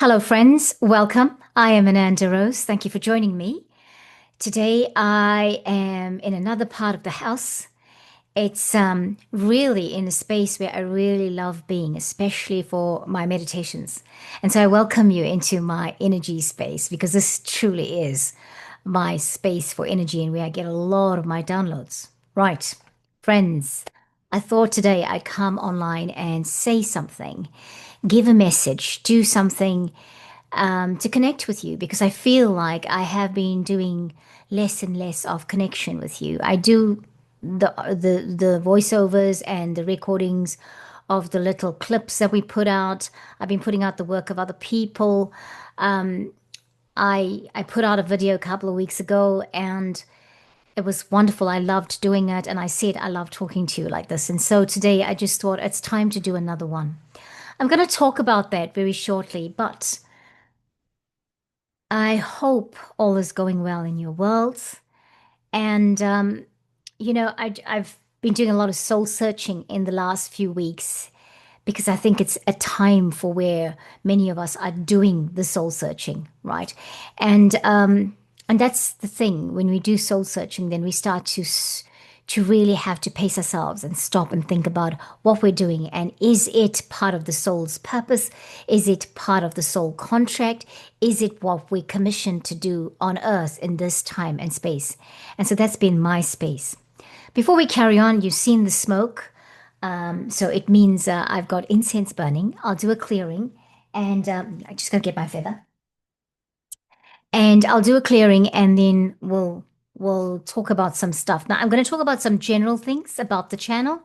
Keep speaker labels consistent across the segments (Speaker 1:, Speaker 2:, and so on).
Speaker 1: Hello, friends. Welcome. I am Ananda Rose. Thank you for joining me. Today, I am in another part of the house. It's really in a space where I really love being, especially for my meditations. And so I welcome you into my energy space because this truly is my space for energy and where I get a lot of my downloads. Right, friends, I thought today I'd come online and say something, give a message, do something to connect with you because I feel like I have been doing less and less of connection with you. I do the voiceovers and the recordings of the little clips that we put out. I've been putting out the work of other people. I put out a video a couple of weeks ago and it was wonderful. I loved doing it, and I said I love talking to you like this. And so today I just thought it's time to do another one. I'm going to talk about that very shortly, but I hope all is going well in your world. And, I've been doing a lot of soul searching in the last few weeks because I think it's a time for where many of us are doing the soul searching, right? And that's the thing. When we do soul searching, then we start to really have to pace ourselves and stop and think about what we're doing. And is it part of the soul's purpose? Is it part of the soul contract? Is it what we're commissioned to do on earth in this time and space? And so that's been my space. Before we carry on, you've seen the smoke. So it means I've got incense burning. I'll do a clearing. And I'm just going to get my feather. And I'll do a clearing and then we'll talk about some stuff. Now, I'm going to talk about some general things about the channel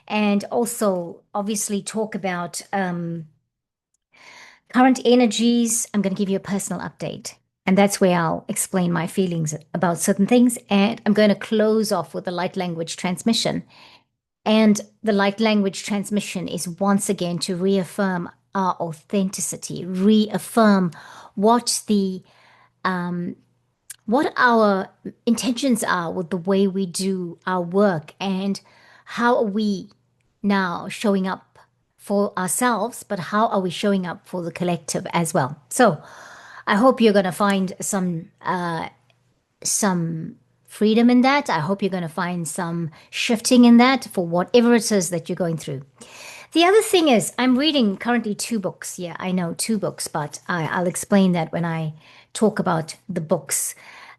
Speaker 1: and also obviously talk about current energies. I'm going to give you a personal update, and that's where I'll explain my feelings about certain things. And I'm going to close off with the light language transmission. And the light language transmission is once again to reaffirm our authenticity, reaffirm what what our intentions are with the way we do our work and how are we now showing up for ourselves, but how are we showing up for the collective as well. So I hope you're going to find some freedom in that. I hope you're going to find some shifting in that for whatever it is that you're going through. The other thing is, I'm reading currently 2 books. Yeah, I know 2 books, but I'll explain that when I talk about the books.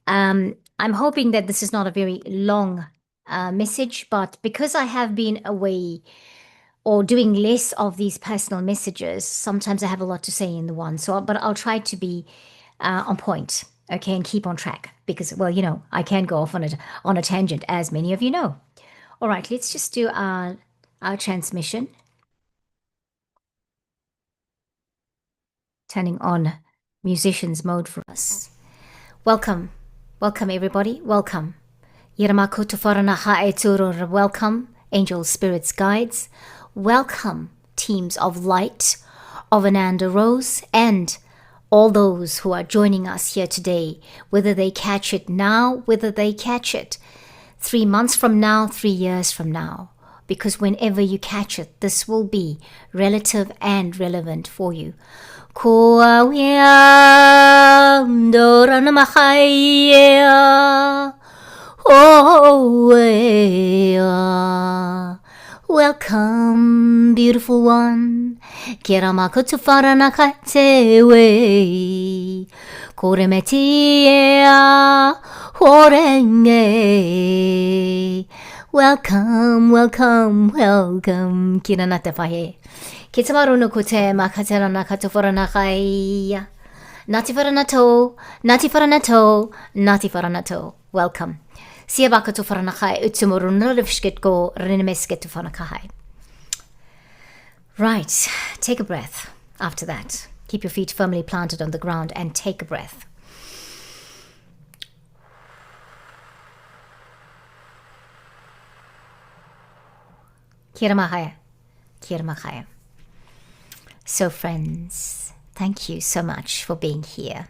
Speaker 1: I'm hoping that this is not a very long message, but because I have been away or doing less of these personal messages, sometimes I have a lot to say in the one. So, but I'll try to be on point, okay, and keep on track because, well, I can go off on a tangent, as many of you know. All right, let's just do our transmission. Turning on musicians mode for us. Welcome. Welcome, everybody. Welcome. Welcome, angels, spirits, guides. Welcome, teams of light, of Ananda Rose, and all those who are joining us here today, whether they catch it now, whether they catch it 3 months from now, 3 years from now. Because whenever you catch it, this will be relative and relevant for you. Welcome, beautiful one. Kiramakutu faranakatewe. Koremetia horenge. Welcome, welcome, welcome. Kiranatafahe. Kitamaru no kote makatera nakatofora nakaya. Nati faranato, nati faranato, nati faranato. Welcome. Siabakato faranakai utsumuru nurivskitko rinemesketu faranakai. Right, take a breath after that. Keep your feet firmly planted on the ground and take a breath. Kiramahaya. Kiramahaya. So friends, thank you so much for being here.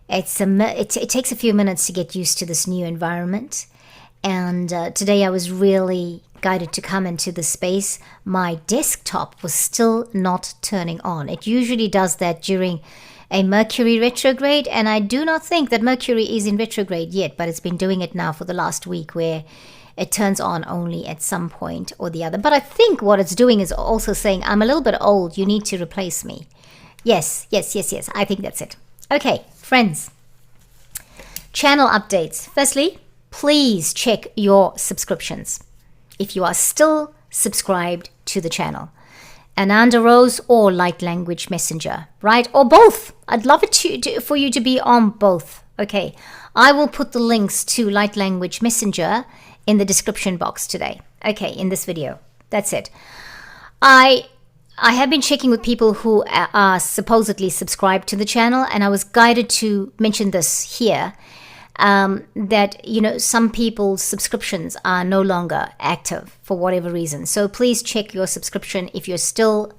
Speaker 1: It takes a few minutes to get used to this new environment. And today I was really guided to come into the space, my desktop was still not turning on. It usually does that during a Mercury retrograde, and I do not think that Mercury is in retrograde yet, but it's been doing it now for the last week, where it turns on only at some point or the other. But I think what it's doing is also saying, I'm a little bit old, you need to replace me. Yes, I think that's it. Okay, friends. Channel updates. Firstly, please check your subscriptions if you are still subscribed to the channel. Ananda Rose or Light Language Messenger, right? Or both. I'd love it for you to be on both. Okay, I will put the links to Light Language Messenger in the description box today. Okay, in this video. That's it. I have been checking with people who are supposedly subscribed to the channel, and I was guided to mention this here, that, you know, some people's subscriptions are no longer active for whatever reason. So please check your subscription if you're still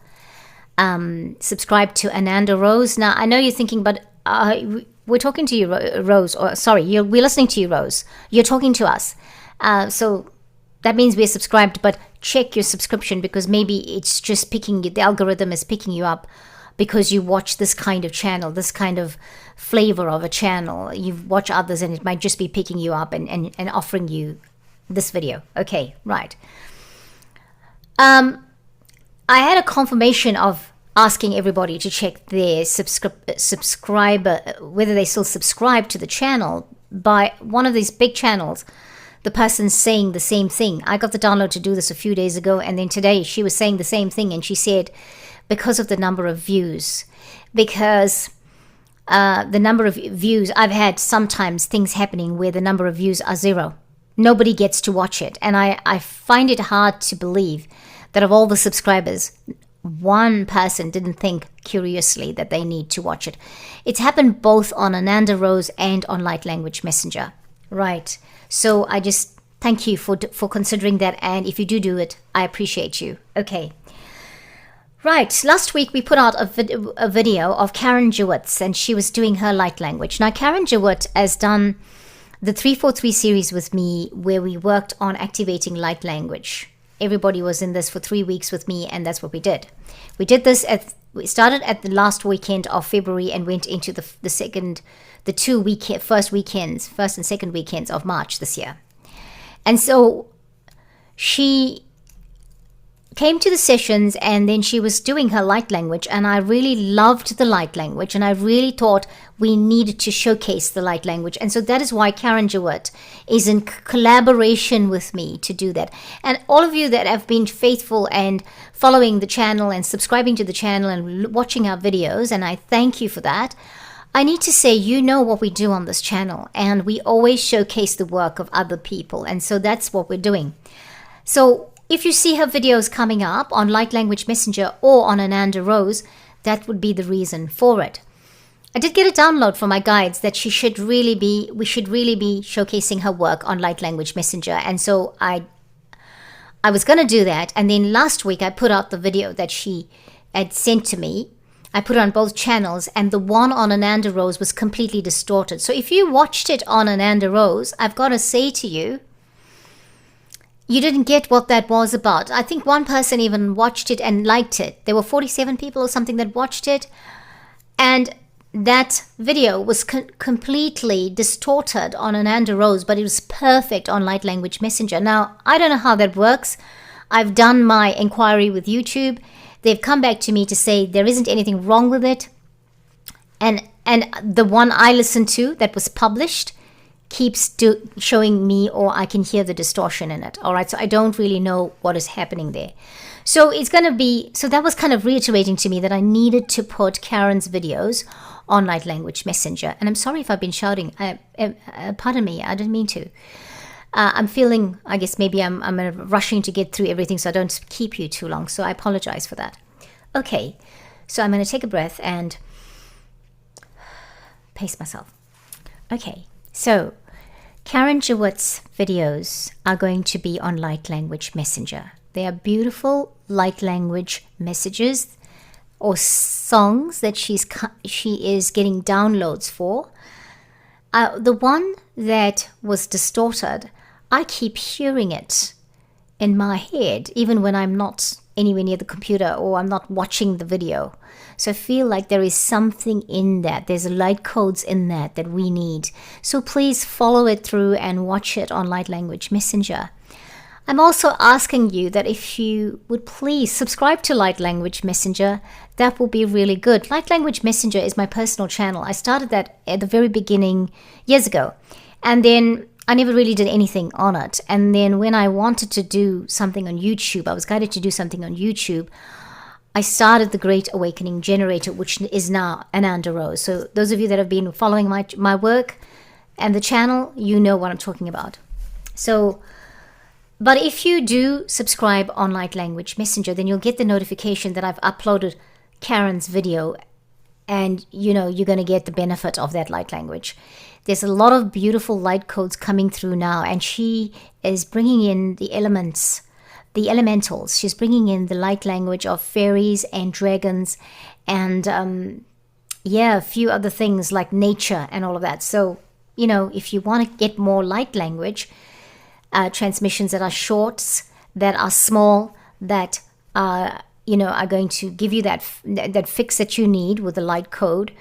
Speaker 1: subscribed to Ananda Rose. Now, I know you're thinking, but we're talking to you, Rose, or sorry, we're listening to you, Rose. You're talking to us. So that means we're subscribed, but check your subscription, because maybe it's just the algorithm is picking you up because you watch this kind of channel, this kind of flavor of a channel. You watch others and it might just be picking you up and offering you this video. Okay, right. I had a confirmation of asking everybody to check their subscriber, whether they still subscribe to the channel, by one of these big channels. The person saying the same thing. I got the download to do this a few days ago, and then today she was saying the same thing, and she said because of the number of views, because the number of views, I've had sometimes things happening where the number of views are 0. Nobody gets to watch it, and I find it hard to believe that of all the subscribers, one person didn't think curiously that they need to watch it. It's happened both on Ananda Rose and on Light Language Messenger. Right. So I just thank you for considering that, and if you do it, I appreciate you. Okay. Right. Last week we put out a video of Karen Jewett, and she was doing her light language. Now, Karen Jewett has done the 343 series with me, where we worked on activating light language. Everybody was in this for 3 weeks with me, and that's what we did. We did this we started at the last weekend of February and went into the first and second weekends of March this year. And so she came to the sessions, and then she was doing her light language, and I really loved the light language, and I really thought we needed to showcase the light language. And so that is why Karen Jewett is in collaboration with me to do that. And all of you that have been faithful and following the channel and subscribing to the channel and watching our videos, and I thank you for that. I need to say, you know what we do on this channel, and we always showcase the work of other people, and so that's what we're doing. So if you see her videos coming up on Light Language Messenger or on Ananda Rose, that would be the reason for it. I did get a download from my guides that we should really be showcasing her work on Light Language Messenger, and so I was going to do that. And then last week I put out the video that she had sent to me. I put it on both channels, and the one on Ananda Rose was completely distorted. So if you watched it on Ananda Rose, I've got to say to you, you didn't get what that was about. I think one person even watched it and liked it. There were 47 people or something that watched it, and that video was completely distorted on Ananda Rose, but it was perfect on Light Language Messenger. Now, I don't know how that works. I've done my inquiry with YouTube. They've come back to me to say there isn't anything wrong with it. And the one I listened to that was published keeps showing me, or I can hear the distortion in it. All right, so I don't really know what is happening there. So it's going to be, so that was kind of reiterating to me that I needed to put Karen's videos on Light Language Messenger. And I'm sorry if I've been shouting. Pardon me, I didn't mean to. I'm feeling, I guess maybe I'm rushing to get through everything so I don't keep you too long. So I apologize for that. Okay, so I'm going to take a breath and pace myself. Okay, so Karen Jewett's videos are going to be on Light Language Messenger. They are beautiful light language messages or songs that she is getting downloads for. The one that was distorted, I keep hearing it in my head, even when I'm not anywhere near the computer or I'm not watching the video. So I feel like there is something in that. There's light codes in that we need. So please follow it through and watch it on Light Language Messenger. I'm also asking you that if you would please subscribe to Light Language Messenger, that will be really good. Light Language Messenger is my personal channel. I started that at the very beginning years ago. And then I never really did anything on it. And then when I wanted to do something on YouTube, I was guided to do something on YouTube, I started the Great Awakening Generator, which is now Ananda Rose. So those of you that have been following my work and the channel, you know what I'm talking about. So, but if you do subscribe on Light Language Messenger, then you'll get the notification that I've uploaded Karen's video, and you're going to get the benefit of that light language. There's a lot of beautiful light codes coming through now, and she is bringing in the elements, the elementals. She's bringing in the light language of fairies and dragons and a few other things like nature and all of that. So, if you want to get more light language transmissions that are shorts, that are small, that are going to give you that fix that you need with the light code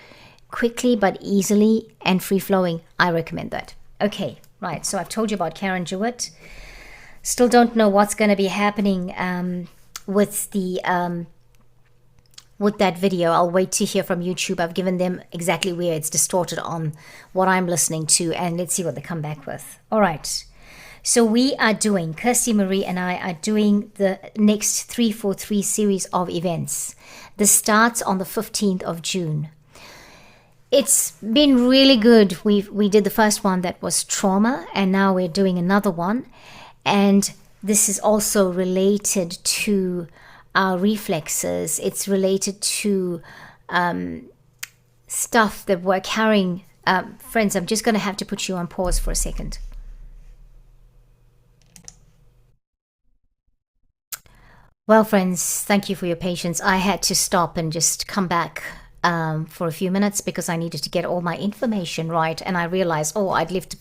Speaker 1: quickly but easily and free-flowing, I recommend that. Okay, right, so I've told you about Karen Jewett. Still don't know what's going to be happening with the with that video. I'll wait to hear from YouTube. I've given them exactly where it's distorted on what I'm listening to, and let's see what they come back with. All right. So we are doing, Kirsty Marie and I are doing the next 343 series of events. This starts on the 15th of June. It's been really good. We did the first one that was trauma, and now we're doing another one. And this is also related to our reflexes. It's related to stuff that we're carrying. Friends, I'm just going to have to put you on pause for a second. Well, friends, thank you for your patience. I had to stop and just come back for a few minutes because I needed to get all my information right. And I realized, I'd left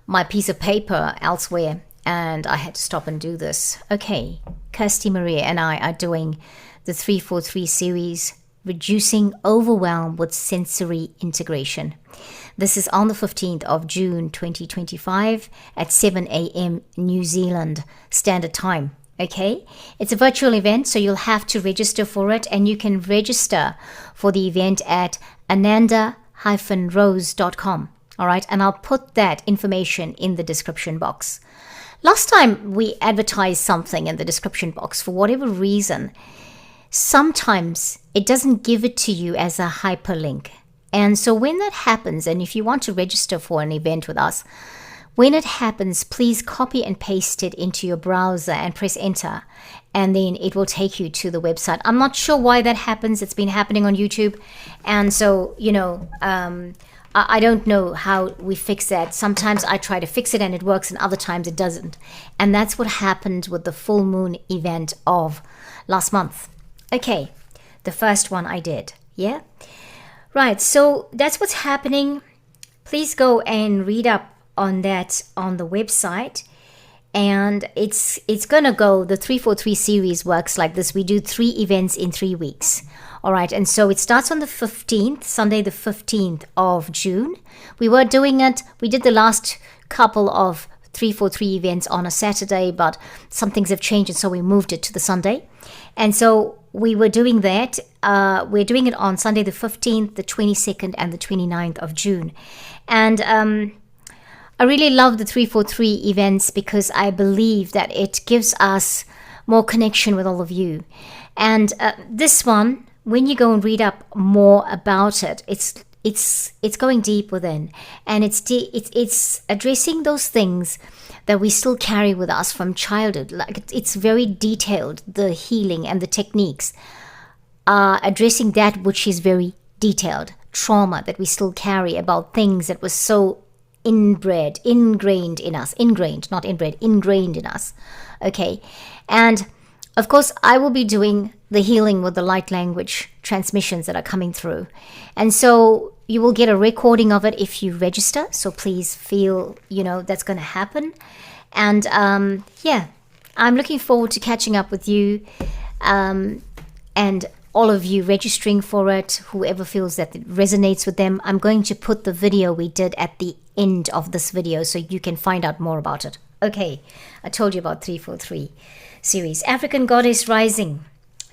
Speaker 1: my piece of paper elsewhere, and I had to stop and do this. Okay, Kirsty Maria and I are doing the 343 series, Reducing Overwhelm with Sensory Integration. This is on the 15th of June 2025 at 7 a.m. New Zealand Standard Time. Okay, it's a virtual event, so you'll have to register for it, and you can register for the event at ananda-rose.com. All right, and I'll put that information in the description box. Last time we advertised something in the description box, for whatever reason, sometimes it doesn't give it to you as a hyperlink. And so when that happens, and if you want to register for an event with us, when it happens, please copy and paste it into your browser and press enter, and then it will take you to the website. I'm not sure why that happens. It's been happening on YouTube, and so I don't know how we fix that. Sometimes I try to fix it and it works, and other times it doesn't. And that's what happened with the full moon event of last month. Okay, the first one I did. Yeah, right. So that's what's happening. Please go and read up on that on the website, and it's gonna go. The 343 series works like this. We do 3 events in 3 weeks. All right, and so it starts on the 15th, Sunday the 15th of June. We were doing it, we did the last couple of 343 events on a Saturday, but some things have changed, and so we moved it to the Sunday. And so we were doing that. We're doing it on Sunday the 15th, the 22nd, and the 29th of June. And I really love the 343 events because I believe that it gives us more connection with all of you. And this one, when you go and read up more about it, it's going deep within, and it's addressing those things that we still carry with us from childhood. Like it's very detailed. The healing and the techniques are addressing that which is very detailed. Trauma that we still carry about things that was so ingrained in us. Ingrained in us. Okay, and of course, I will be doing the healing with the light language transmissions that are coming through. And so you will get a recording of it if you register. So please feel, that's going to happen. And I'm I'm looking forward to catching up with you, and all of you registering for it, whoever feels that it resonates with them. I'm going to put the video we did at the end of this video so you can find out more about it. Okay, I told you about 343 series. African Goddess Rising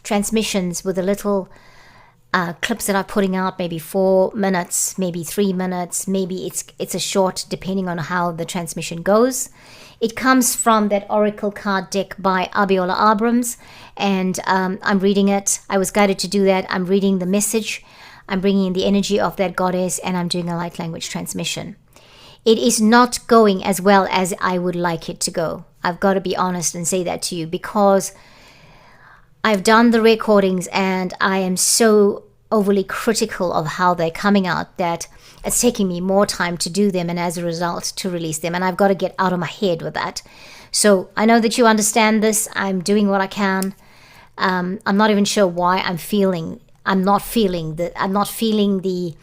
Speaker 1: transmissions with the little clips that I'm putting out, maybe 4 minutes, maybe 3 minutes, maybe it's a short, depending on how the transmission goes. It comes from that Oracle card deck by Abiola Abrams, and I'm reading it. I was guided to do that. I'm reading the message. I'm bringing in the energy of that goddess, and I'm doing a light language transmission. It is not going as well as I would like it to go. I've got to be honest and say that to you, because I've done the recordings and I am so overly critical of how they're coming out that it's taking me more time to do them, and as a result to release them, and I've got to get out of my head with that. So I know that you understand this. I'm doing what I can. I'm not even sure why I'm not feeling the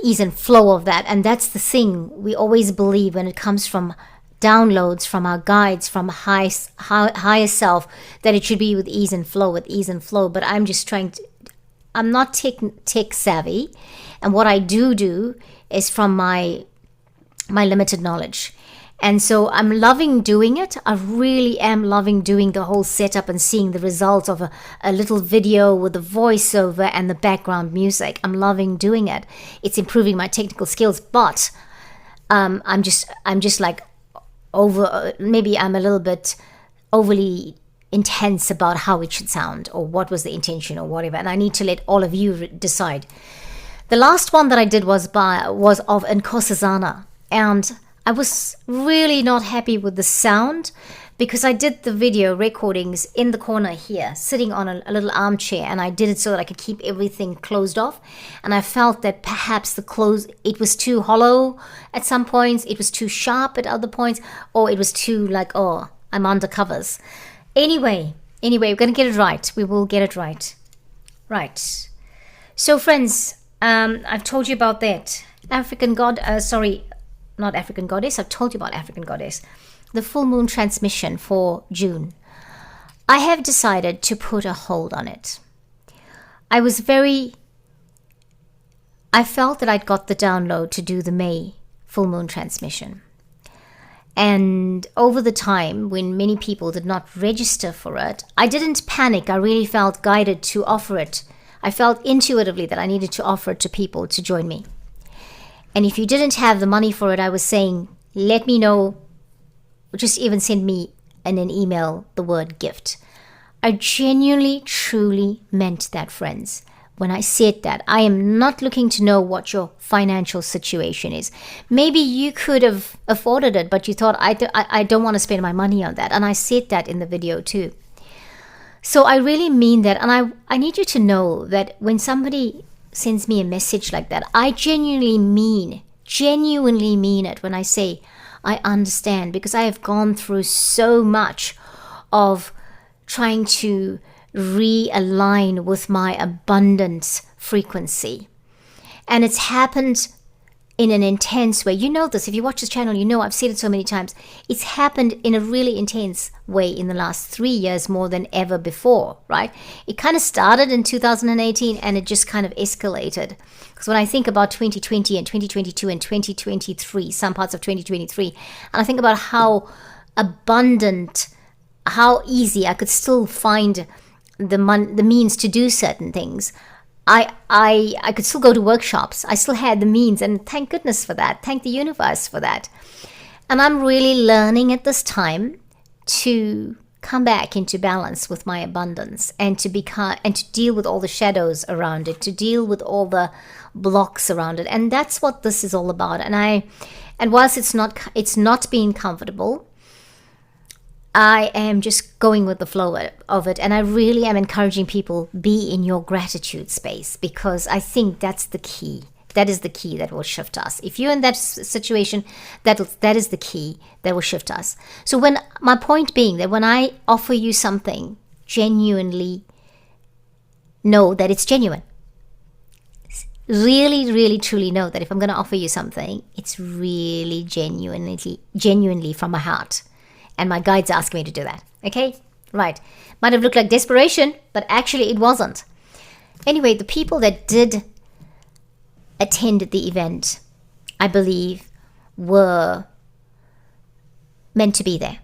Speaker 1: ease and flow of that. And that's the thing, we always believe when it comes from downloads from our guides, from higher self, that it should be with ease and flow, but I'm just I'm not tech savvy, and what I do is from my limited knowledge. And so I'm loving doing it. I really am loving doing the whole setup and seeing the results of a little video with the voiceover and the background music. I'm loving doing it. It's improving my technical skills, but I'm just like maybe I'm a little bit overly intense about how it should sound, or what was the intention, or whatever, and I need to let all of you decide. The last one that I did was of Nkosazana, and I was really not happy with the sound, because I did the video recordings in the corner here, sitting on a little armchair, and I did it so that I could keep everything closed off. And I felt that perhaps it was too hollow at some points, it was too sharp at other points, or it was too like, oh, I'm under covers. Anyway, we're going to get it right. We will get it right. Right. So friends, I've told you about that. Not African Goddess. I've told you about African Goddess. The full moon transmission for June. I have decided to put a hold on it. I felt that I'd got the download to do the May full moon transmission. And over the time, when many people did not register for it, I didn't panic. I really felt guided to offer it. I felt intuitively that I needed to offer it to people to join me. And if you didn't have the money for it, I was saying, let me know, or just even send me in an email the word gift. I genuinely, truly meant that, friends. When I said that, I am not looking to know what your financial situation is. Maybe you could have afforded it, but you thought, I don't want to spend my money on that. And I said that in the video too. So I really mean that. And I need you to know that when somebody sends me a message like that, I genuinely mean it when I say I understand, because I have gone through so much of trying to realign with my abundance frequency. And it's happened in an intense way. You know this. If you watch this channel, you know I've said it so many times. It's happened in a really intense way in the last 3 years, more than ever before, right? It kind of started in 2018 and it just kind of escalated. Because when I think about 2020 and 2022 and 2023, some parts of 2023, and I think about how abundant, how easy I could still find the means to do certain things. I could still go to workshops. I still had the means, and thank goodness for that. Thank the universe for that. And I'm really learning at this time to come back into balance with my abundance, and to deal with all the shadows around it, to deal with all the blocks around it. And that's what this is all about. And whilst it's not being comfortable, I am just going with the flow of it, and I really am encouraging people, be in your gratitude space, because I think that's the key. That is the key that will shift us. If you're in that situation, that is the key that will shift us. So my point being that when I offer you something, genuinely know that it's genuine. Really, really, truly know that if I'm going to offer you something, it's really genuinely from my heart. And my guides asked me to do that. Okay? Right. Might have looked like desperation, but actually it wasn't. Anyway, the people that did attend the event, I believe, were meant to be there.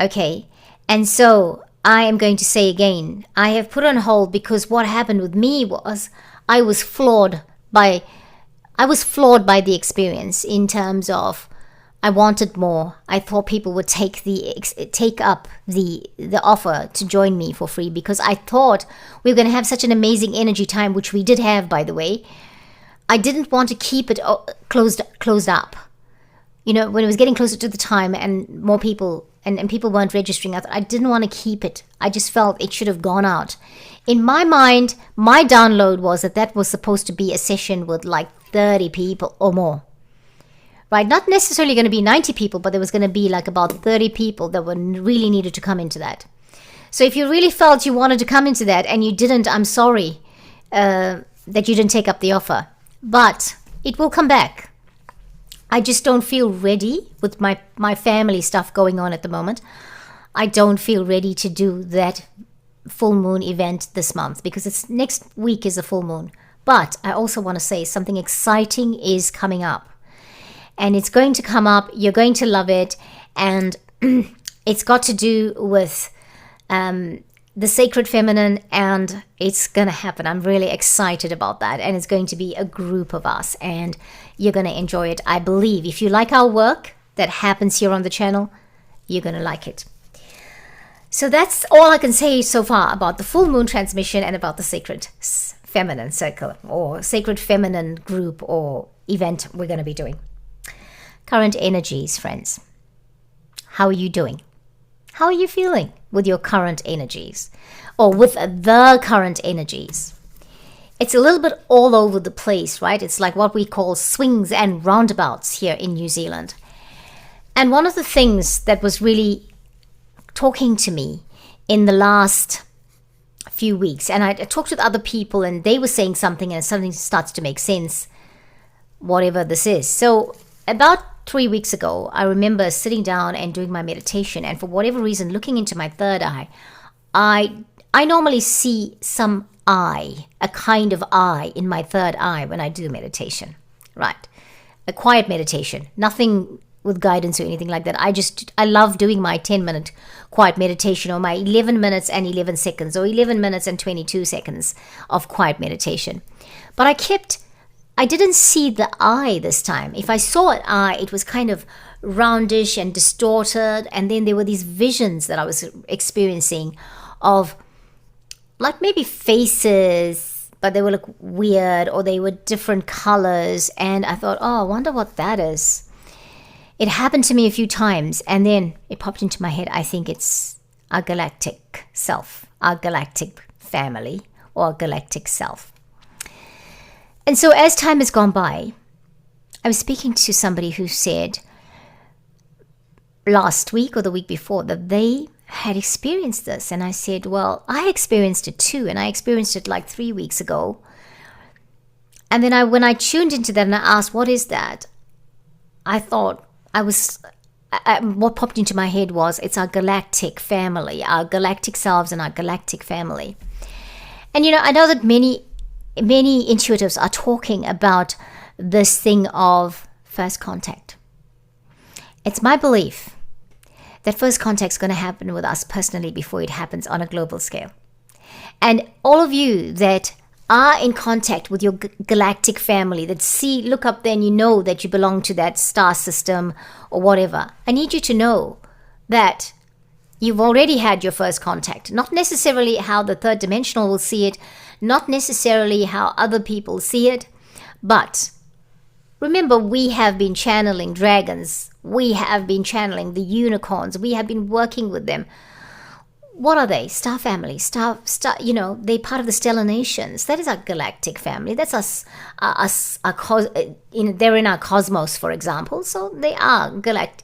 Speaker 1: Okay? And so I am going to say again, I have put on hold because what happened with me was I was flawed by the experience in terms of I wanted more. I thought people would take up the offer to join me for free because I thought we were going to have such an amazing energy time, which we did have, by the way. I didn't want to keep it closed up. When it was getting closer to the time and more people and people weren't registering, I didn't want to keep it. I just felt it should have gone out. In my mind, my download was that was supposed to be a session with like 30 people or more. Right? Not necessarily going to be 90 people, but there was going to be like about 30 people that were really needed to come into that. So if you really felt you wanted to come into that and you didn't, I'm sorry that you didn't take up the offer. But it will come back. I just don't feel ready with my family stuff going on at the moment. I don't feel ready to do that full moon event this month because it's next week is a full moon. But I also want to say something exciting is coming up. And it's going to come up. You're going to love it. And it's got to do with the sacred feminine, and it's going to happen. I'm really excited about that. And it's going to be a group of us, and you're going to enjoy it. I believe if you like our work that happens here on the channel, you're going to like it. So that's all I can say so far about the full moon transmission and about the sacred feminine circle or sacred feminine group or event we're going to be doing. Current energies, friends. How are you doing? How are you feeling with your current energies or with the current energies? It's a little bit all over the place, right? It's like what we call swings and roundabouts here in New Zealand. And one of the things that was really talking to me in the last few weeks, and I talked with other people and they were saying something and something starts to make sense, whatever this is. So about 3 weeks ago, I remember sitting down and doing my meditation, and for whatever reason, looking into my third eye, I normally see some eye, a kind of eye in my third eye when I do meditation, right? A quiet meditation, nothing with guidance or anything like that. I love doing my 10-minute quiet meditation or my 11 minutes and 11 seconds or 11 minutes and 22 seconds of quiet meditation. But I didn't see the eye this time. If I saw an eye, it was kind of roundish and distorted. And then there were these visions that I was experiencing of like maybe faces, but they were like weird or they were different colors. And I thought, oh, I wonder what that is. It happened to me a few times. And then it popped into my head. I think it's our galactic self, our galactic family or galactic self. And so as time has gone by, I was speaking to somebody who said last week or the week before that they had experienced this. And I said, well, I experienced it too. And I experienced it like 3 weeks ago. And then when I tuned into that and I asked, what is that? I thought what popped into my head was it's our galactic family, our galactic selves and our galactic family. And, I know that many intuitives are talking about this thing of first contact. It's my belief that first contact is going to happen with us personally before it happens on a global scale. And all of you that are in contact with your galactic family, that look up there and you know that you belong to that star system or whatever, I need you to know that you've already had your first contact. Not necessarily how the third dimensional will see it, not necessarily how other people see it, but remember, we have been channeling dragons. We have been channeling the unicorns. We have been working with them. What are they? Star family. Star. They're part of the stellar nations. That is our galactic family. That's us. They're in our cosmos, for example. So they are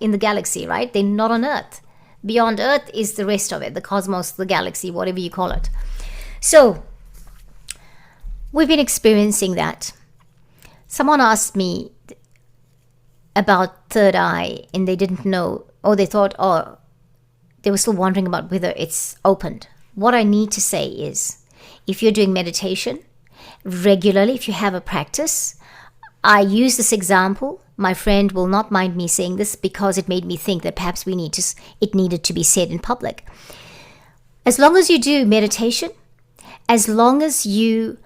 Speaker 1: in the galaxy, right? They're not on Earth. Beyond Earth is the rest of it, the cosmos, the galaxy, whatever you call it. So we've been experiencing that. Someone asked me about third eye, and they didn't know or they thought, oh, they were still wondering about whether it's opened. What I need to say is, if you're doing meditation regularly, if you have a practice, I use this example. My friend will not mind me saying this because it made me think that perhaps it needed to be said in public. As long as you do meditation, as long as you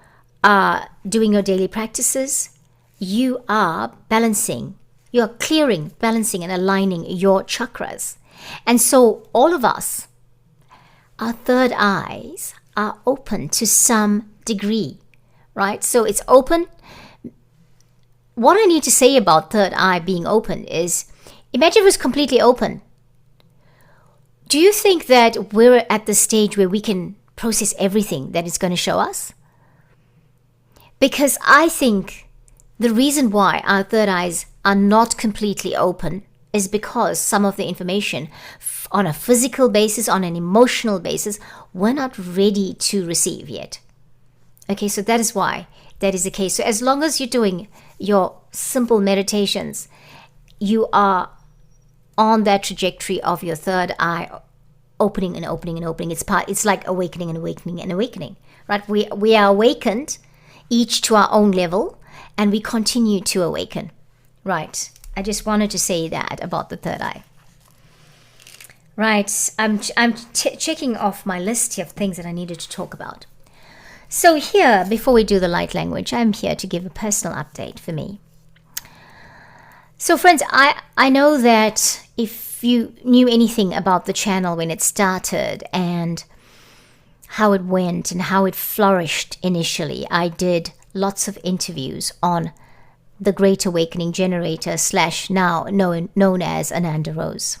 Speaker 1: are doing your daily practices, you are balancing, you are clearing, balancing, and aligning your chakras. And so all of us, our third eyes are open to some degree, right? So it's open. What I need to say about third eye being open is, imagine it was completely open. Do you think that we're at the stage where we can process everything that it's going to show us? Because I think the reason why our third eyes are not completely open is because some of the information on a physical basis, on an emotional basis, we're not ready to receive yet. Okay, so that is why that is the case. So as long as you're doing your simple meditations, you are on that trajectory of your third eye opening and opening and opening. It's like awakening and awakening and awakening, right? We are awakened, each to our own level, and we continue to awaken, right? I just wanted to say that about the third eye. Right, I'm checking off my list here of things that I needed to talk about. So here, before we do the light language, I'm here to give a personal update for me. So friends, I know that if you knew anything about the channel when it started and how it went and how it flourished initially, I did lots of interviews on the Great Awakening Generator / now known as Ananda Rose.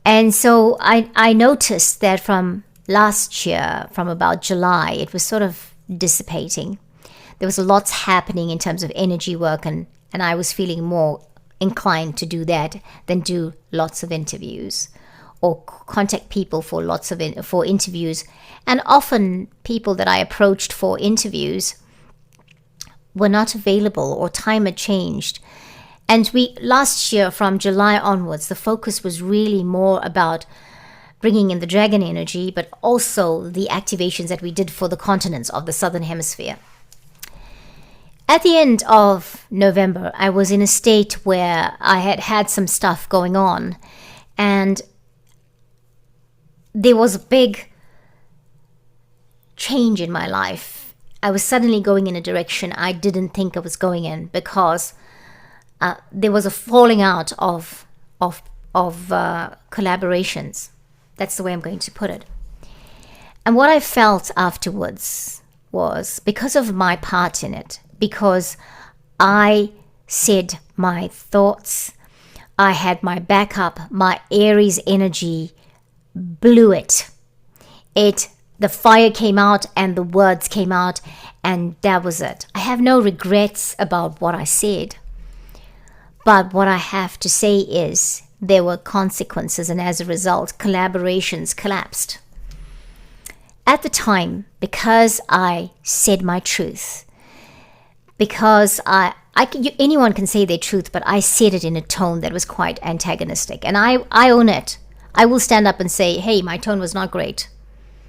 Speaker 1: And so I noticed that from last year, from about July, it was sort of dissipating. There was lots happening in terms of energy work, and I was feeling more inclined to do that than do lots of interviews or contact people for for interviews. And often people that I approached for interviews were not available, or time had changed. And last year, from July onwards, the focus was really more about bringing in the dragon energy, but also the activations that we did for the continents of the Southern Hemisphere. At the end of November, I was in a state where I had some stuff going on, and there was a big change in my life. I was suddenly going in a direction I didn't think I was going in, because there was a falling out of collaborations. That's the way I'm going to put it. And what I felt afterwards was, because of my part in it, because I said my thoughts, I had my backup, my Aries energy blew it. The fire came out and the words came out, and that was it. I have no regrets about what I said. But what I have to say is there were consequences, and as a result, collaborations collapsed. At the time, because I said my truth, because anyone can say their truth, but I said it in a tone that was quite antagonistic, and I own it. I will stand up and say, hey, my tone was not great,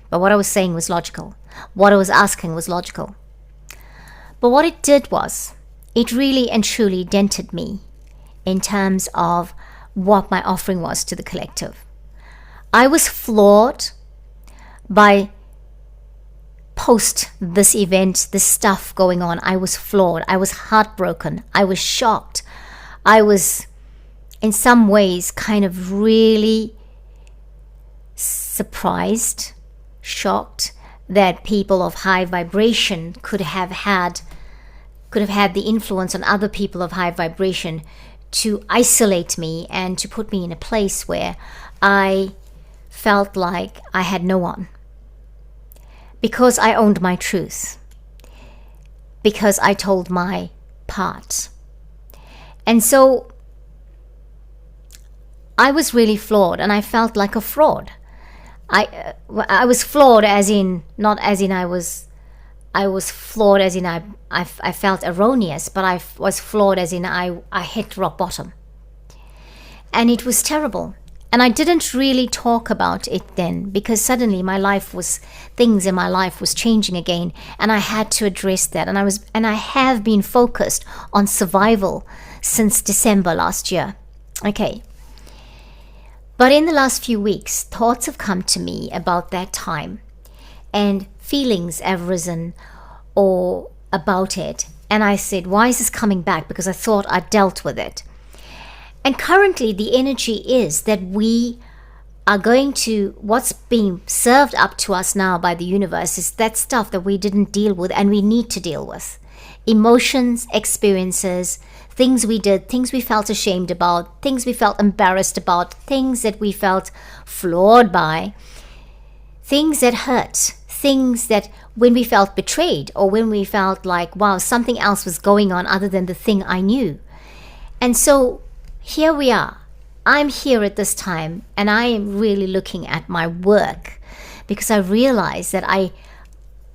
Speaker 1: but what I was saying was logical. What I was asking was logical. But what it did was, it really and truly dented me in terms of what my offering was to the collective. I was floored by post this event, this stuff going on. I was floored. I was heartbroken. I was shocked. I was, in some ways, kind of really surprised, shocked that people of high vibration could have had the influence on other people of high vibration to isolate me and to put me in a place where I felt like I had no one. Because I owned my truth. Because I told my part. And so I was really flawed, and I felt like a fraud. I was flawed as in, not as in I was flawed as in I felt erroneous, but I was flawed as in I hit rock bottom. And it was terrible. And I didn't really talk about it then because suddenly things in my life was changing again, and I had to address that. And I have been focused on survival since December last year. Okay. But in the last few weeks, thoughts have come to me about that time, and feelings have risen or about it. And I said, why is this coming back? Because I thought I dealt with it. And currently the energy is that we are going to, what's being served up to us now by the universe is that stuff that we didn't deal with and we need to deal with. Emotions, experiences, things we did, things we felt ashamed about, things we felt embarrassed about, things that we felt flawed by, things that hurt, things that when we felt betrayed or when we felt like, wow, something else was going on other than the thing I knew. And so here we are. I'm here at this time, and I am really looking at my work because I realized that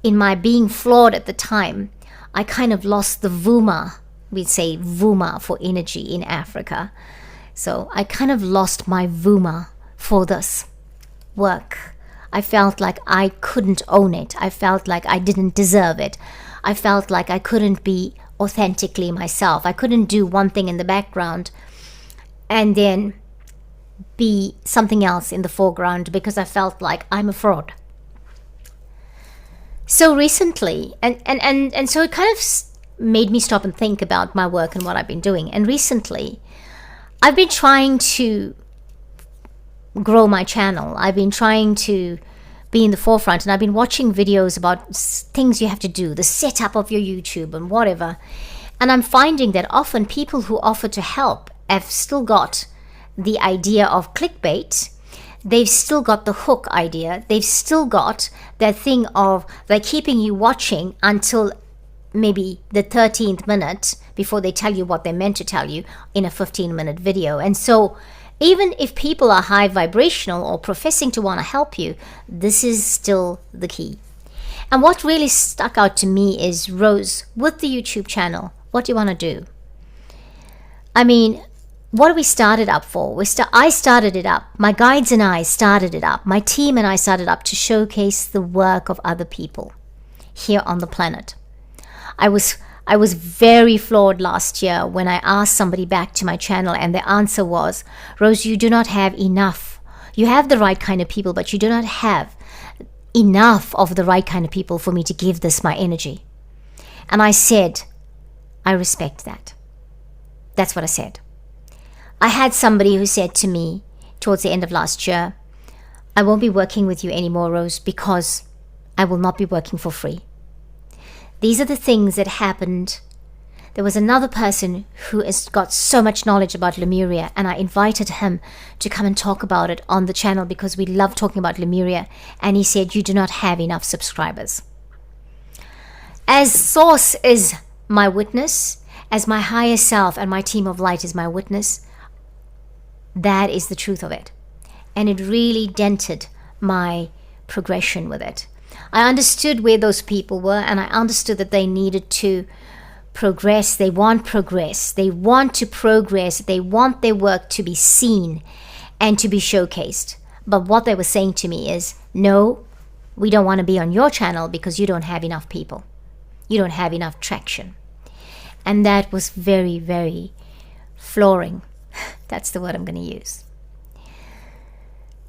Speaker 1: in my being flawed at the time, I kind of lost the vuma. We'd say vuma for energy in Africa. So I kind of lost my vuma for this work. I felt like I couldn't own it. I felt like I didn't deserve it. I felt like I couldn't be authentically myself. I couldn't do one thing in the background and then be something else in the foreground because I felt like I'm a fraud. So recently, and so it kind of made me stop and think about my work and what I've been doing. And recently, I've been trying to grow my channel. I've been trying to be in the forefront, and I've been watching videos about things you have to do, the setup of your YouTube and whatever. And I'm finding that often people who offer to help have still got the idea of clickbait. They've still got the hook idea. They've still got that thing of they're keeping you watching until maybe the 13th minute before they tell you what they're meant to tell you in a 15-minute video. And so even if people are high vibrational or professing to want to help you, this is still the key. And what really stuck out to me is, Rose, with the YouTube channel, what do you want to do? I mean, what we started up for? I started it up. My guides and I started it up. My team and I started up to showcase the work of other people here on the planet. I was very flawed last year when I asked somebody back to my channel, and the answer was, Rose, you do not have enough. You have the right kind of people, but you do not have enough of the right kind of people for me to give this my energy. And I said, I respect that. That's what I said. I had somebody who said to me towards the end of last year, I won't be working with you anymore, Rose, because I will not be working for free. These are the things that happened. There was another person who has got so much knowledge about Lemuria, and I invited him to come and talk about it on the channel because we love talking about Lemuria. And he said, you do not have enough subscribers. As Source is my witness, as my higher self and my team of light is my witness, that is the truth of it. And it really dented my progression with it. I understood where those people were, and I understood that they needed to progress. They want progress. They want to progress. They want their work to be seen and to be showcased. But what they were saying to me is, no, we don't want to be on your channel because you don't have enough people. You don't have enough traction. And that was very, very flooring. That's the word I'm going to use.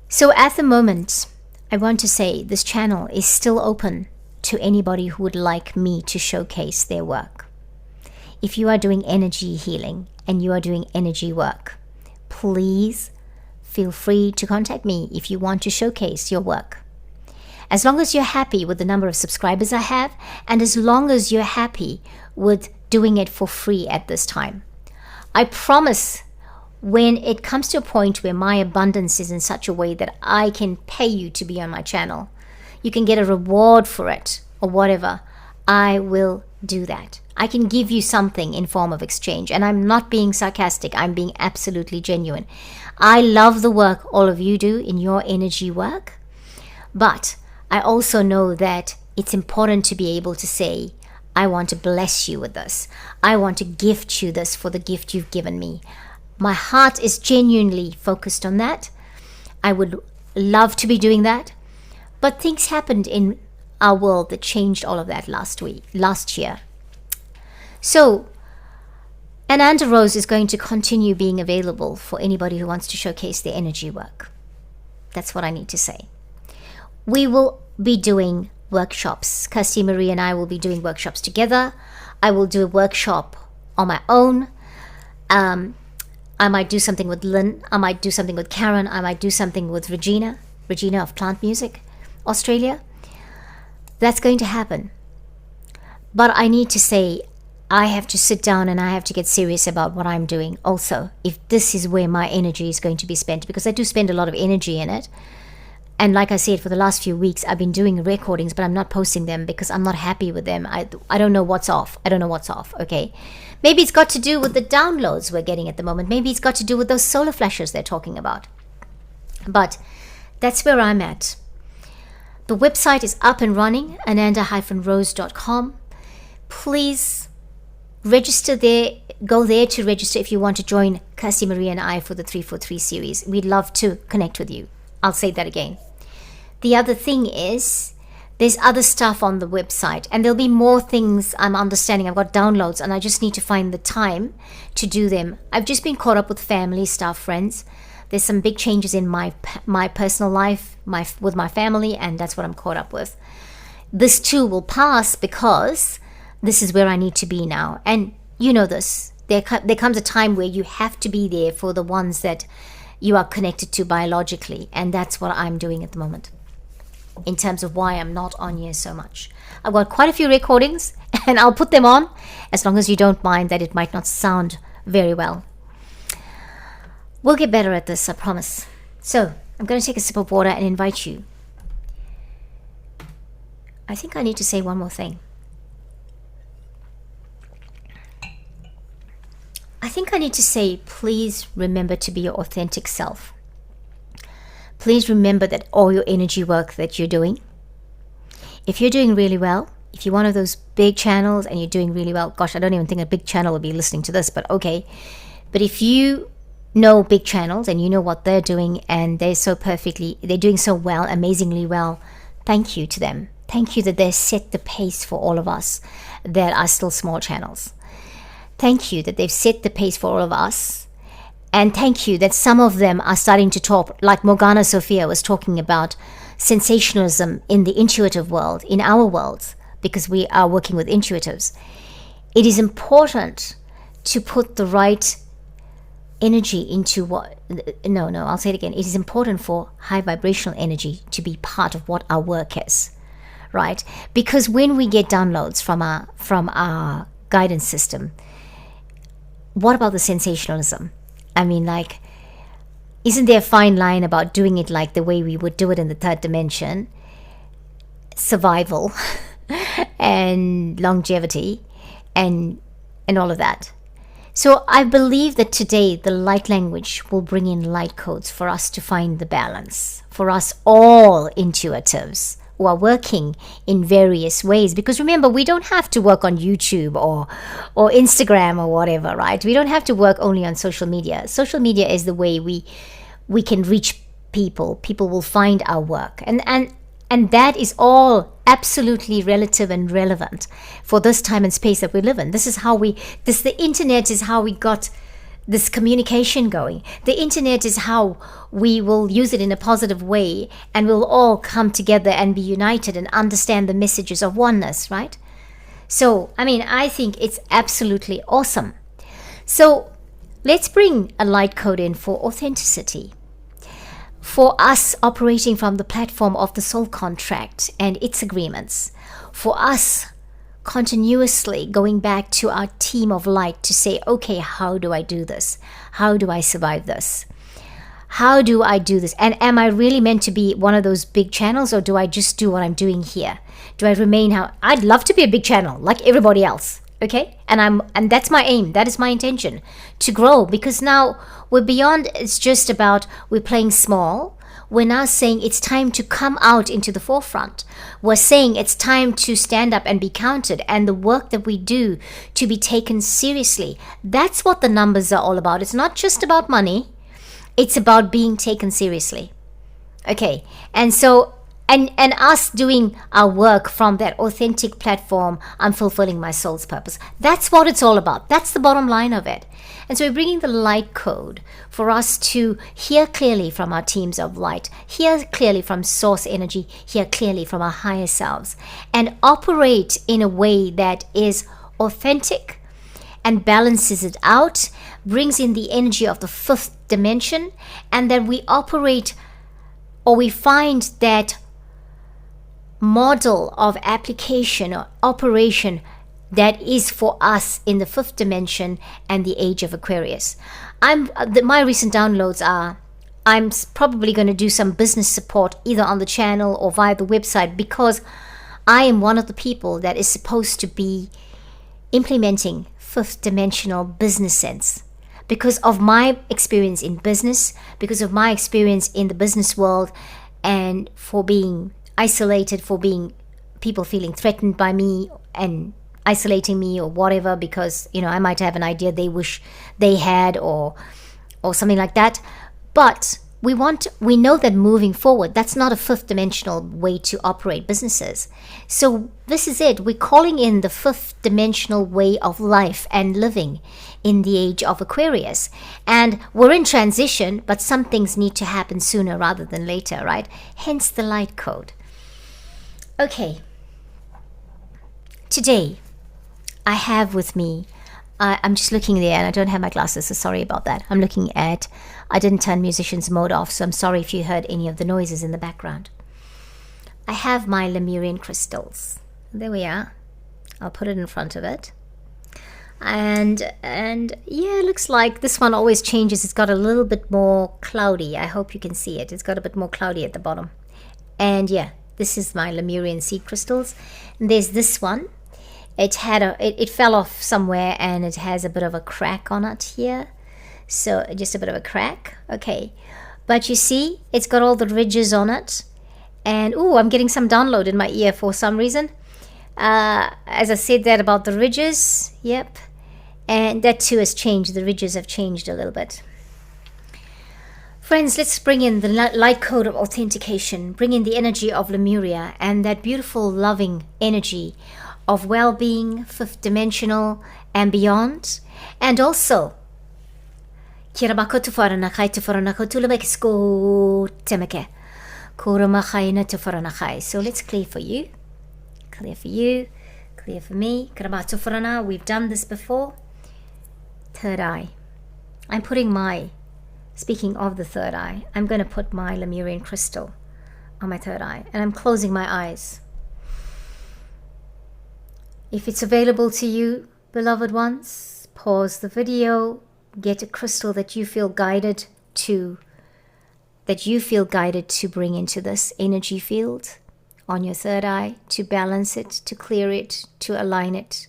Speaker 1: So at the moment, I want to say this channel is still open to anybody who would like me to showcase their work. If you are doing energy healing and you are doing energy work, please feel free to contact me if you want to showcase your work. As long as you're happy with the number of subscribers I have, and as long as you're happy with doing it for free at this time. I promise when it comes to a point where my abundance is in such a way that I can pay you to be on my channel, you can get a reward for it or whatever, I will do that. I can give you something in form of exchange, and I'm not being sarcastic. I'm being absolutely genuine. I love the work all of you do in your energy work, but I also know that it's important to be able to say, I want to bless you with this. I want to gift you this for the gift you've given me. My heart is genuinely focused on that. I would love to be doing that. But things happened in our world that changed all of that last year. So, Ananda Rose is going to continue being available for anybody who wants to showcase their energy work. That's what I need to say. We will be doing workshops. Kirsty Marie and I will be doing workshops together. I will do a workshop on my own. I might do something with Lynn. I might do something with Karen. I might do something with Regina of Plant Music, Australia. That's going to happen. But I need to say, I have to sit down and I have to get serious about what I'm doing also, if this is where my energy is going to be spent, because I do spend a lot of energy in it. And like I said, for the last few weeks, I've been doing recordings, but I'm not posting them because I'm not happy with them. I don't know what's off. Okay? Maybe it's got to do with the downloads we're getting at the moment. Maybe it's got to do with those solar flashes they're talking about. But that's where I'm at. The website is up and running, ananda-rose.com. Please register there. Go there to register if you want to join Kirsty Marie and I for the 343 series. We'd love to connect with you. I'll say that again. The other thing is, there's other stuff on the website, and there'll be more things. I'm understanding. I've got downloads, and I just need to find the time to do them. I've just been caught up with family stuff, friends. There's some big changes in my personal life, with my family, and that's what I'm caught up with. This too will pass because this is where I need to be now. And you know this. There comes a time where you have to be there for the ones that you are connected to biologically, and that's what I'm doing at the moment. In terms of why I'm not on here so much. I've got quite a few recordings and I'll put them on as long as you don't mind that it might not sound very well. We'll get better at this, I promise. So, I'm going to take a sip of water and invite you. I think I need to say one more thing. I think I need to say, please remember to be your authentic self. Please remember that all your energy work that you're doing, if you're doing really well, if you're one of those big channels and you're doing really well, gosh, I don't even think a big channel will be listening to this, but okay. But if you know big channels and you know what they're doing and they're doing so well, amazingly well, thank you to them. Thank you that they set the pace for all of us that are still small channels. Thank you that they've set the pace for all of us. And thank you that some of them are starting to talk, like Morgana Sophia was talking about sensationalism in the intuitive world, in our world, because we are working with intuitives. It is important to put the right energy into I'll say it again. It is important for high vibrational energy to be part of what our work is, right? Because when we get downloads from our guidance system, what about the sensationalism? I mean, like, isn't there a fine line about doing it like the way we would do it in the third dimension? Survival and longevity and all of that. So I believe that today the light language will bring in light codes for us to find the balance. For us all intuitives who are working in various ways. Because remember, we don't have to work on YouTube or Instagram or whatever, right? We don't have to work only on social media. Social media is the way we can reach people. People will find our work. And that is all absolutely relative and relevant for this time and space that we live in. The internet is how we got this communication going. The internet is how we will use it in a positive way, and we'll all come together and be united and understand the messages of oneness, right? So, I mean, I think it's absolutely awesome. So, let's bring a light code in for authenticity. For us operating from the platform of the soul contract and its agreements. For us continuously going back to our team of light to say, okay, how do I do this? How do I survive this? How do I do this? And am I really meant to be one of those big channels, or do I just do what I'm doing here? Do I remain I'd love to be a big channel like everybody else, okay? And that's my aim. That is my intention, to grow, because now we're beyond, it's just about we're playing small. we're now saying it's time to come out into the forefront. We're saying it's time to stand up and be counted, and the work that we do to be taken seriously. That's what the numbers are all about. It's not just about money. It's about being taken seriously. Okay, and so and us doing our work from that authentic platform, I'm fulfilling my soul's purpose. That's what it's all about. That's the bottom line of it. And so we're bringing the light code for us to hear clearly from our teams of light, hear clearly from source energy, hear clearly from our higher selves, and operate in a way that is authentic and balances it out, brings in the energy of the fifth dimension, and then we operate, or we find that model of application or operation that is for us in the fifth dimension and the age of Aquarius. My recent downloads are, I'm probably going to do some business support either on the channel or via the website, because I am one of the people that is supposed to be implementing fifth dimensional business sense. Because of my experience in business, because of my experience in the business world, and for being isolated, for being people feeling threatened by me and isolating me or whatever, because I might have an idea they wish they had or something like that. But we know that moving forward, that's not a fifth dimensional way to operate businesses. So this is it. We're calling in the fifth dimensional way of life and living in the age of Aquarius. And we're in transition, but some things need to happen sooner rather than later, right? Hence the light code. Okay. Today, I have with me, I'm just looking there and I don't have my glasses, so sorry about that. I didn't turn musician's mode off, so I'm sorry if you heard any of the noises in the background. I have my Leamuran crystals. There we are. I'll put it in front of it. And yeah, it looks like this one always changes. It's got a little bit more cloudy. I hope you can see it. It's got a bit more cloudy at the bottom. And yeah, this is my Leamuran seed crystals. And there's this one. It fell off somewhere and it has a bit of a crack on it here. So just a bit of a crack. Okay. But you see, it's got all the ridges on it. And I'm getting some download in my ear for some reason. As I said that about the ridges. Yep. And that too has changed. The ridges have changed a little bit. Friends, let's bring in the light code of authentication. Bring in the energy of Lemuria and that beautiful, loving energy of well-being, fifth dimensional and beyond. And also, so let's clear for you. Clear for you. Clear for me. We've done this before. Third eye. Speaking of the third eye, I'm going to put my Lemuran crystal on my third eye. And I'm closing my eyes. If it's available to you, beloved ones, pause the video, get a crystal that you feel guided to bring into this energy field on your third eye, to balance it, to clear it, to align it.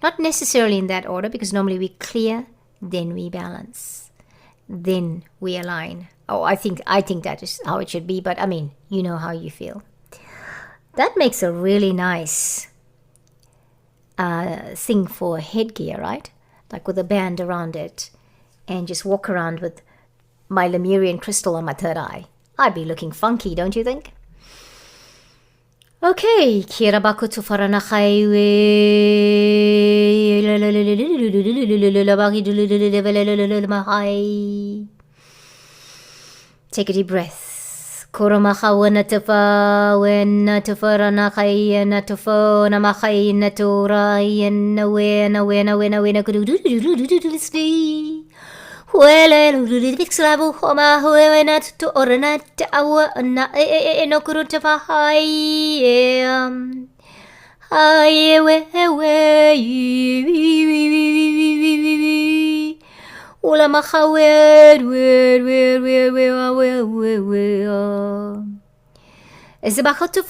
Speaker 1: Not necessarily in that order, because normally we clear, then we balance, then we align. I think that is how it should be, but you know how you feel. That makes a really nice thing for headgear, right? Like with a band around it, and just walk around with my Lemuran crystal on my third eye. I'd be looking funky, don't you think? Okay, take a deep breath. It's about to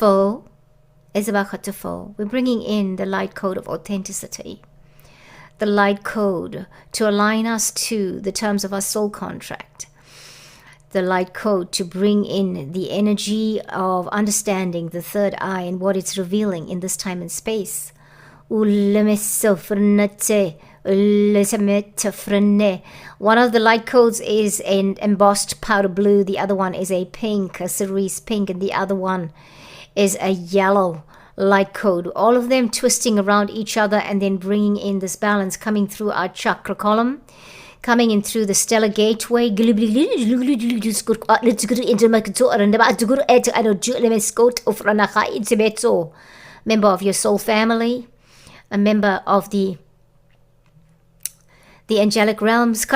Speaker 1: fall. We're bringing in the light code of authenticity, the light code to align us to the terms of our soul contract, the light code to bring in the energy of understanding the third eye and what it's revealing in this time and space. One of the light codes is an embossed powder blue, the other one is a pink, a cerise pink, and the other one is a yellow light code. All of them twisting around each other and then bringing in this balance, coming through our chakra column, coming in through the stellar gateway. Member of your soul family, a member of the angelic realms.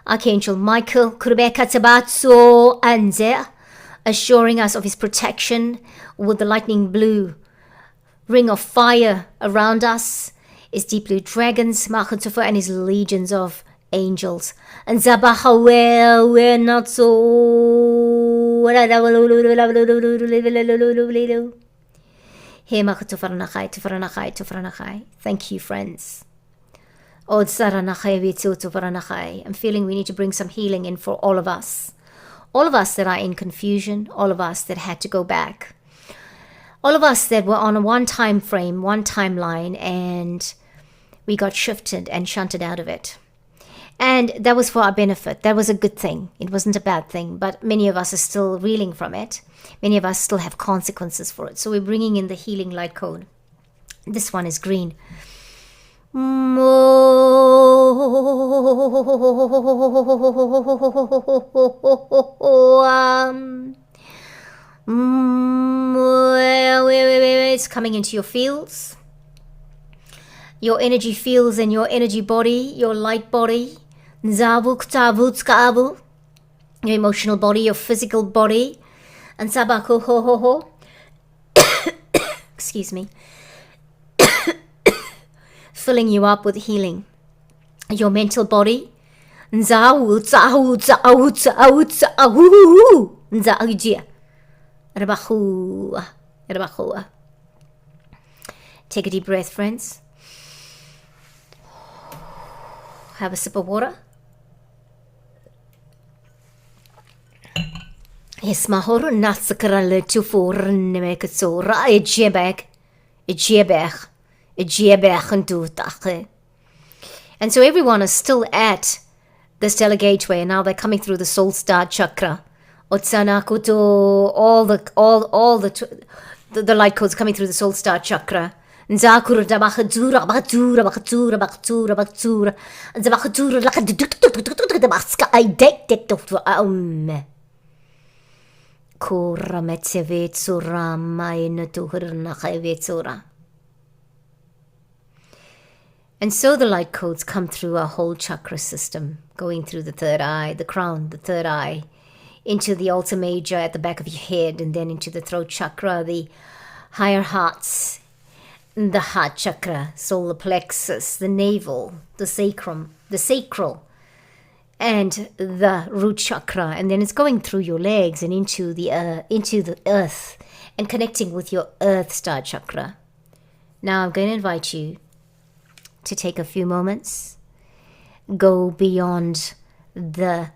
Speaker 1: Archangel Michael, assuring us of his protection with the lightning blue ring of fire around us, his deep blue dragons, and his legions of angels. And Zabahawel, we're not so. Thank you, friends. I'm feeling we need to bring some healing in for all of us. All of us that are in confusion, all of us that had to go back, all of us that were on one time frame, one timeline, and we got shifted and shunted out of it. And that was for our benefit. That was a good thing. It wasn't a bad thing, but many of us are still reeling from it. Many of us still have consequences for it. So we're bringing in the healing light code. This one is green. It's coming into your fields, your energy fields and your energy body, your light body, your emotional body, your physical body, and excuse me, filling you up with healing. Your mental body, take a deep breath, friends. Have a sip of water. Yes, mahor natsakara letu for nemekatsora ejebek. And so everyone is still at the stellar gateway, and now they're coming through the soul star chakra. Otsanakuto, all the light codes coming through the soul star chakra. Nzakura dabachadura batura batura batura batura nzabachatura lakaduka I date Kurametsevetsura mainatuhurnakevetsura. And so the light codes come through our whole chakra system, going through the third eye, the crown, the third eye, into the altar major at the back of your head, and then into the throat chakra, the higher hearts, the heart chakra, solar plexus, the navel, the sacrum, the sacral, and the root chakra. And then it's going through your legs and into the earth and connecting with your earth star chakra. Now I'm going to invite you to take a few moments, go beyond the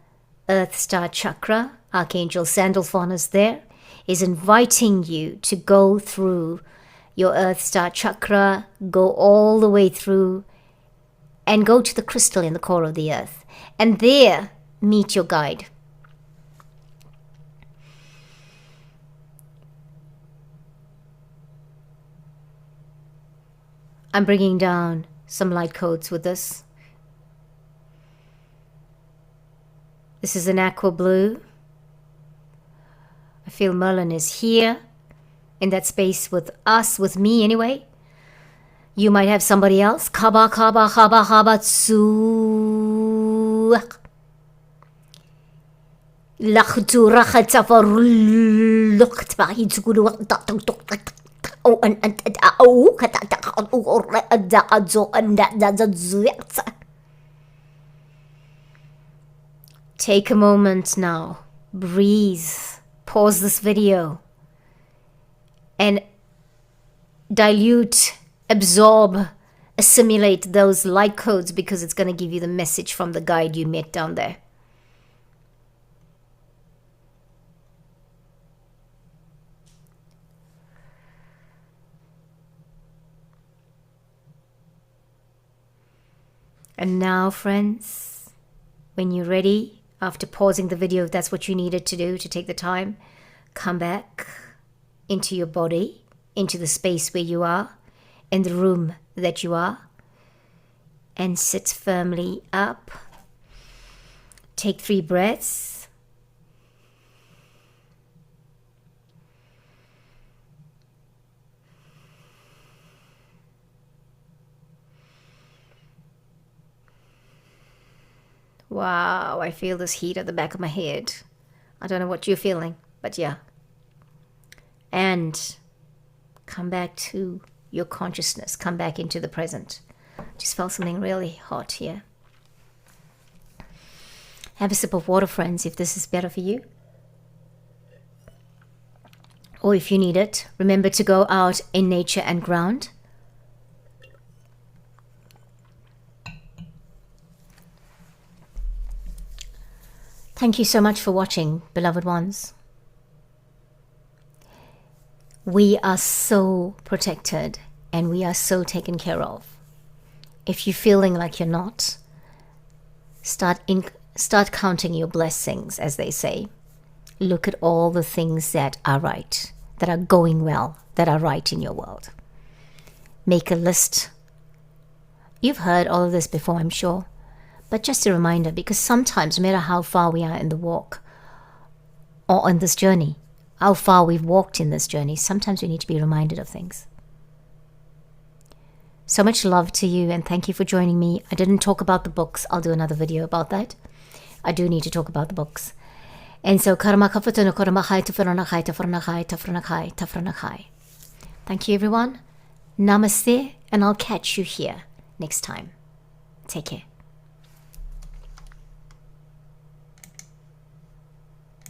Speaker 1: earth star chakra. Archangel Sandalphon is there, is inviting you to go through your earth star chakra, go all the way through and go to the crystal in the core of the earth, and there meet your guide. I'm bringing down some light codes with this. This is an aqua blue. I feel Merlin is here in that space with us, with me anyway. You might have somebody else. Kaba kaba kaba kaba tsu. Lakhtu rakhata for looked by oh, and oh, take a moment now, breathe, pause this video, and dilute, absorb, assimilate those light codes, because it's going to give you the message from the guide you met down there. And now, friends, when you're ready, after pausing the video, if that's what you needed to do, to take the time, come back into your body, into the space where you are, in the room that you are, and sit firmly up. Take 3 breaths. Wow, I feel this heat at the back of my head. I don't know what you're feeling, but yeah. And come back to your consciousness. Come back into the present. Just felt something really hot here. Have a sip of water, friends, if this is better for you. Or if you need it, remember to go out in nature and ground. Thank you so much for watching, beloved ones. We are so protected and we are so taken care of. If you're feeling like you're not, start counting your blessings, as they say. Look at all the things that are right, that are going well, that are right in your world. Make a list. You've heard all of this before, I'm sure. But just a reminder, because sometimes, no matter how far we are in the walk or on this journey, how far we've walked in this journey, sometimes we need to be reminded of things. So much love to you, and thank you for joining me. I didn't talk about the books. I'll do another video about that. I do need to talk about the books. And so, thank you, everyone. Namaste, and I'll catch you here next time. Take care.